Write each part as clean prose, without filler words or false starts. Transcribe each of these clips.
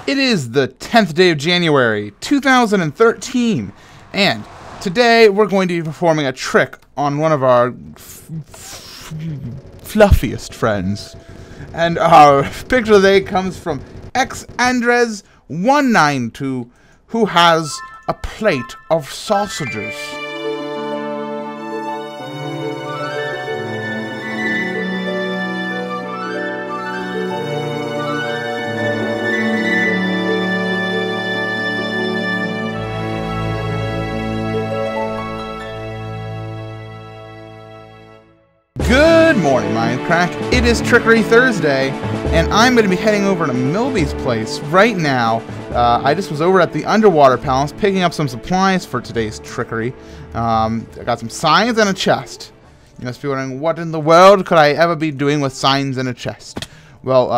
It is the 10th day of January, 2013, and today we're going to be performing a trick on one of our fluffiest friends. And our picture today comes from xandres192, who has a plate of sausages. Good morning, Mindcrack. It is Trickery Thursday, and I'm going to be heading over to Milby's place right now. I just was over at the Underwater Palace picking up some supplies for today's trickery. I got some signs and a chest. You must be wondering, what in the world could I ever be doing with signs and a chest? Well,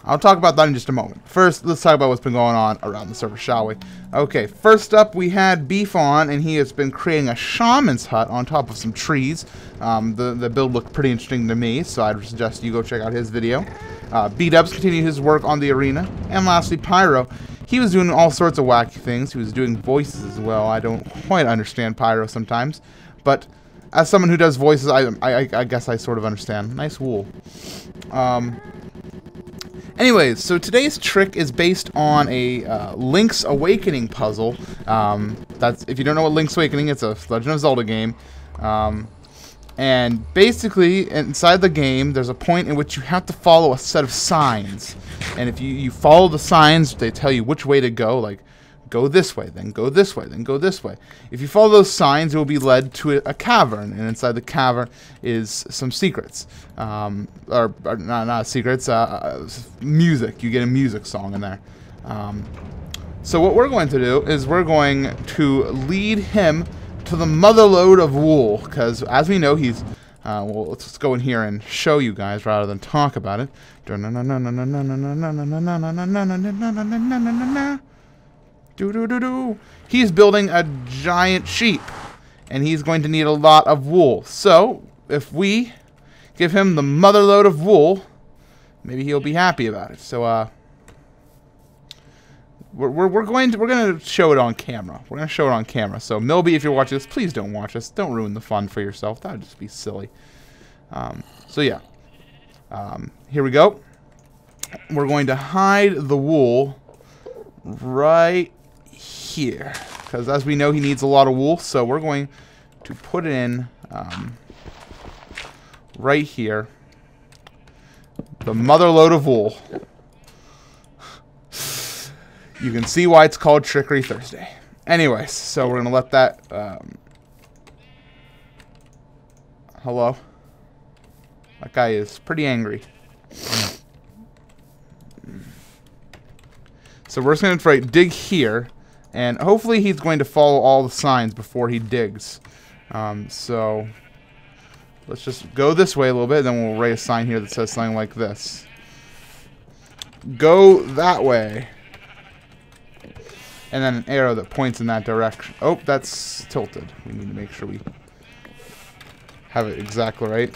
I'll talk about that in just a moment. First, let's talk about what's been going on around the server, shall we? Okay, first up, we had Beef on, and he has been creating a shaman's hut on top of some trees. The build looked pretty interesting to me, so I'd suggest you go check out his video. B-Dubs continued his work on the arena. And lastly, Pyro. He was doing all sorts of wacky things. He was doing voices as well. I don't quite understand Pyro sometimes, but as someone who does voices, I guess I sort of understand. Nice wool. Anyways, so today's trick is based on a Link's Awakening puzzle. That's, if you don't know what Link's Awakening, it's a Legend of Zelda game. And basically, inside the game, there's a point in which you have to follow a set of signs. And if you follow the signs, they tell you which way to go, like, go this way, then go this way, then go this way. If you follow those signs, you will be led to a cavern, and inside the cavern is some secrets. Or not secrets, music. You get a music song in there. So what we're going to do is we're going to lead him to the motherlode of wool, because as we know, he's well, let's just go in here and show you guys rather than talk about it. He's building a giant sheep, and he's going to need a lot of wool. So if we give him the motherlode of wool, maybe he'll be happy about it. So we're going to show it on camera. We're going to show it on camera. So Milby, if you're watching this, please don't watch this. Don't ruin the fun for yourself. That would just be silly. So yeah, here we go. We're going to hide the wool right here, because as we know, he needs a lot of wool. So we're going to put it in right here. The motherlode of wool. You can see why it's called Trickery Thursday. Anyways, so we're going to let that... hello? That guy is pretty angry. So we're just going to dig here, and hopefully he's going to follow all the signs before he digs. So let's just go this way a little bit, then we'll write a sign here that says something like this. Go that way. And then an arrow that points in that direction. Oh, that's tilted. We need to make sure we have it exactly right.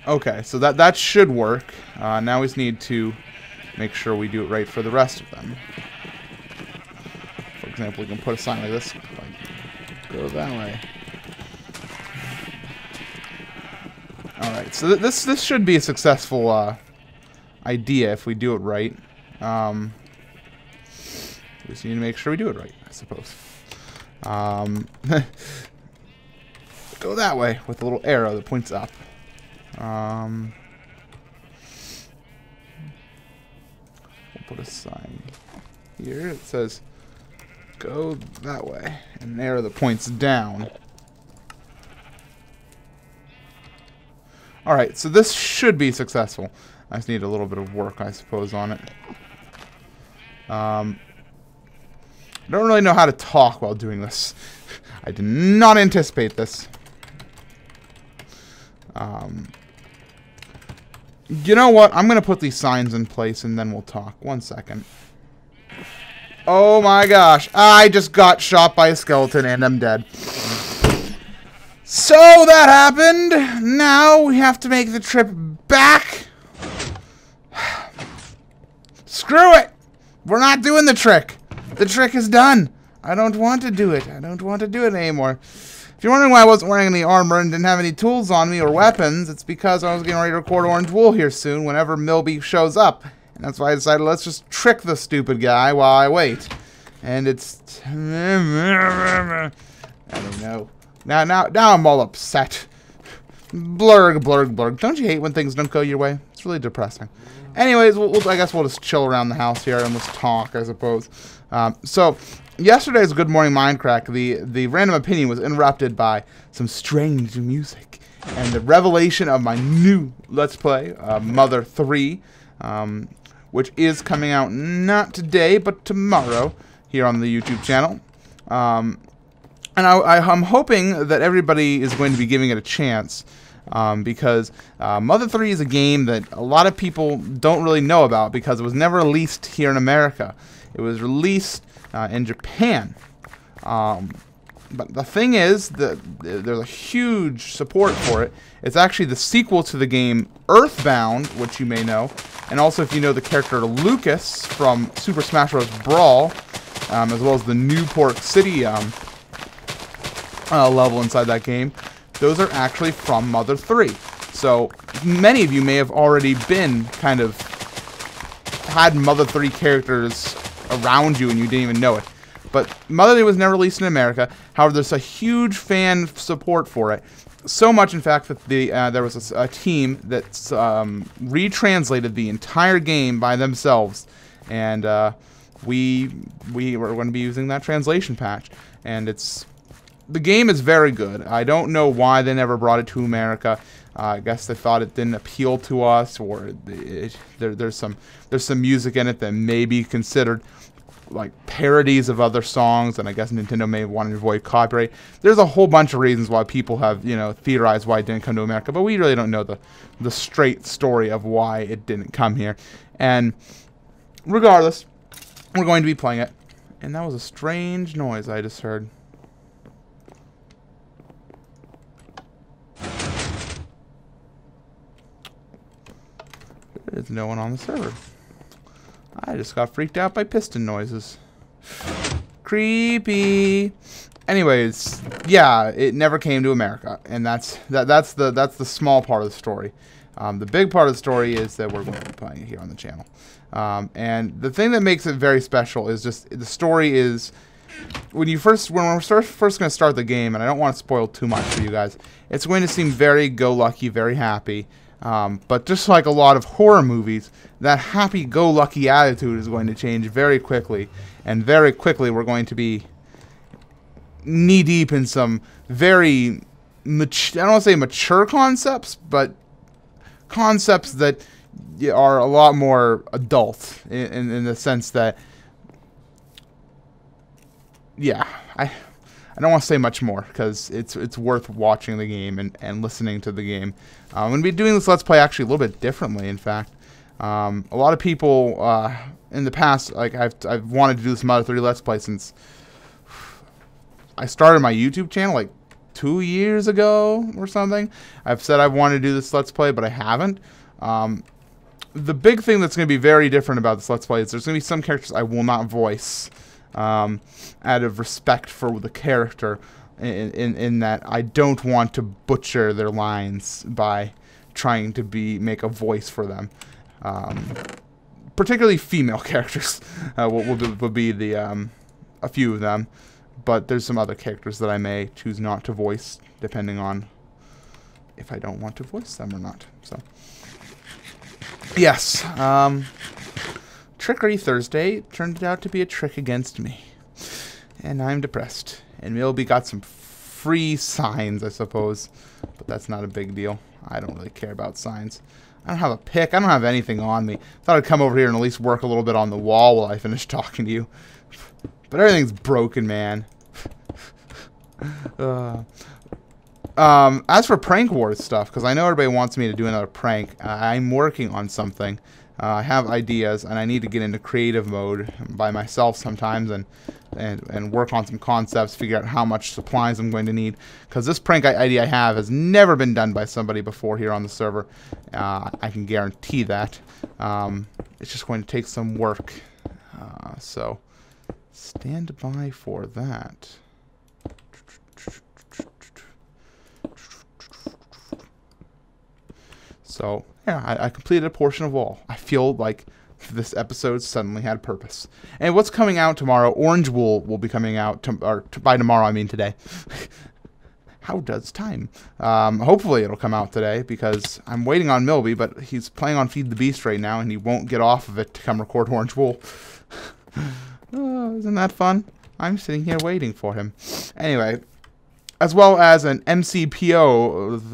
Okay, so that should work. Now we just need to make sure we do it right for the rest of them. For example, we can put a sign like this. Like, go that way. Alright, so this should be a successful idea if we do it right. We just need to make sure we do it right, I suppose. Go that way with a little arrow that points up. We'll put a sign here that says go that way, and an arrow that points down. Alright, so this should be successful. I just need a little bit of work, I suppose, on it. I don't really know how to talk while doing this. I did not anticipate this. You know what? I'm going to put these signs in place and then we'll talk. 1 second. Oh my gosh. I just got shot by a skeleton and I'm dead. So that happened. Now we have to make the trip back Screw it! We're not doing the trick. The trick is done. I don't want to do it. I don't want to do it anymore. If you're wondering why I wasn't wearing any armor and didn't have any tools on me or weapons, it's because I was getting ready to record Orange Wool here soon whenever Milby shows up. And that's why I decided let's just trick the stupid guy while I wait. And it's... I don't know. Now I'm all upset. Blurg, blurg, blurg. Don't you hate when things don't go your way? It's really depressing. Anyways, I guess we'll just chill around the house here and let's talk, I suppose. So, yesterday's Good Morning Mindcrack, the random opinion was interrupted by some strange music and the revelation of my new Let's Play, Mother 3, which is coming out not today, but tomorrow here on the YouTube channel. And I'm hoping that everybody is going to be giving it a chance. Because Mother 3 is a game that a lot of people don't really know about because it was never released here in America. It was released in Japan. But the thing is that there's a huge support for it. It's actually the sequel to the game Earthbound, which you may know. And also if you know the character Lucas from Super Smash Bros. Brawl, as well as the Newport City level inside that game. Those are actually from Mother 3. So, many of you may have already been kind of had Mother 3 characters around you and you didn't even know it. But Mother 3 was never released in America. However, there's a huge fan support for it. So much, in fact, that there was a team that retranslated the entire game by themselves. And we were going to be using that translation patch. And the game is very good. I don't know why they never brought it to America. I guess they thought it didn't appeal to us, or there's some music in it that may be considered like parodies of other songs, and I guess Nintendo may want to avoid copyright. There's a whole bunch of reasons why people have theorized why it didn't come to America, but we really don't know the straight story of why it didn't come here. And regardless, we're going to be playing it. And that was a strange noise I just heard. There's no one on the server. I just got freaked out by piston noises. Creepy. Anyways, yeah, it never came to America, and that's the small part of the story. The big part of the story is that we're going to be playing it here on the channel. And the thing that makes it very special is just the story is when we're first going to start the game, and I don't want to spoil too much for you guys. It's going to seem very go-lucky, very happy. But just like a lot of horror movies, that happy-go-lucky attitude is going to change very quickly. And very quickly we're going to be knee-deep in some very, I don't want to say mature concepts, but concepts that are a lot more adult in the sense that, yeah, I don't want to say much more because it's worth watching the game and listening to the game. I'm going to be doing this Let's Play actually a little bit differently, in fact. A lot of people in the past, like I've wanted to do this Mother 3 Let's Play since I started my YouTube channel like 2 years ago or something. I've said I wanted to do this Let's Play, but I haven't. The big thing that's going to be very different about this Let's Play is there's going to be some characters I will not voice. Out of respect for the character, in that I don't want to butcher their lines by trying to make a voice for them. Particularly female characters will be a few of them, but there's some other characters that I may choose not to voice depending on if I don't want to voice them or not. So yes. Trickery Thursday turned out to be a trick against me. And I'm depressed. And Milby got some free signs, I suppose. But that's not a big deal. I don't really care about signs. I don't have a pick. I don't have anything on me. Thought I'd come over here and at least work a little bit on the wall while I finish talking to you. But everything's broken, man. As for prank wars stuff, because I know everybody wants me to do another prank, I'm working on something. I have ideas, and I need to get into creative mode by myself sometimes and work on some concepts, figure out how much supplies I'm going to need. Because this prank idea I have has never been done by somebody before here on the server. I can guarantee that. it's just going to take some work. So stand by for that. So yeah, I completed a portion of all. I feel like this episode suddenly had purpose. And what's coming out tomorrow? Orange Wool will be coming out, by tomorrow, I mean today. How does time? Hopefully it'll come out today, because I'm waiting on Milby, but he's playing on Feed the Beast right now, and he won't get off of it to come record Orange Wool. Isn't that fun? I'm sitting here waiting for him. Anyway, as well as an MCPO,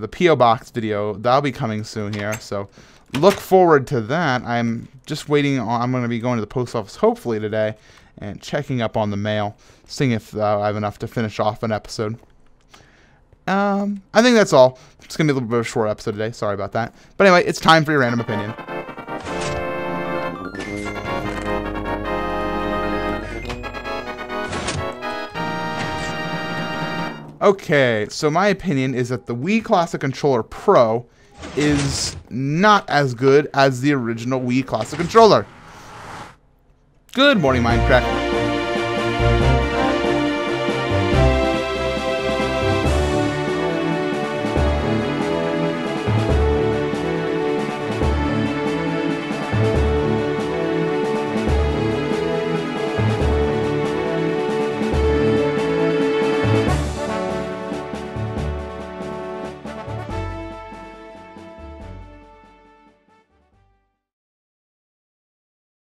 the PO Box video, that'll be coming soon here, so look forward to that. I'm just waiting on, I'm going to be going to the post office hopefully today and checking up on the mail, seeing if I have enough to finish off an episode. I think that's all. It's going to be a little bit of a short episode today. Sorry about that. But anyway, it's time for your random opinion. Okay, so my opinion is that the Wii Classic Controller Pro is not as good as the original Wii Classic Controller. Good morning, Mindcrack.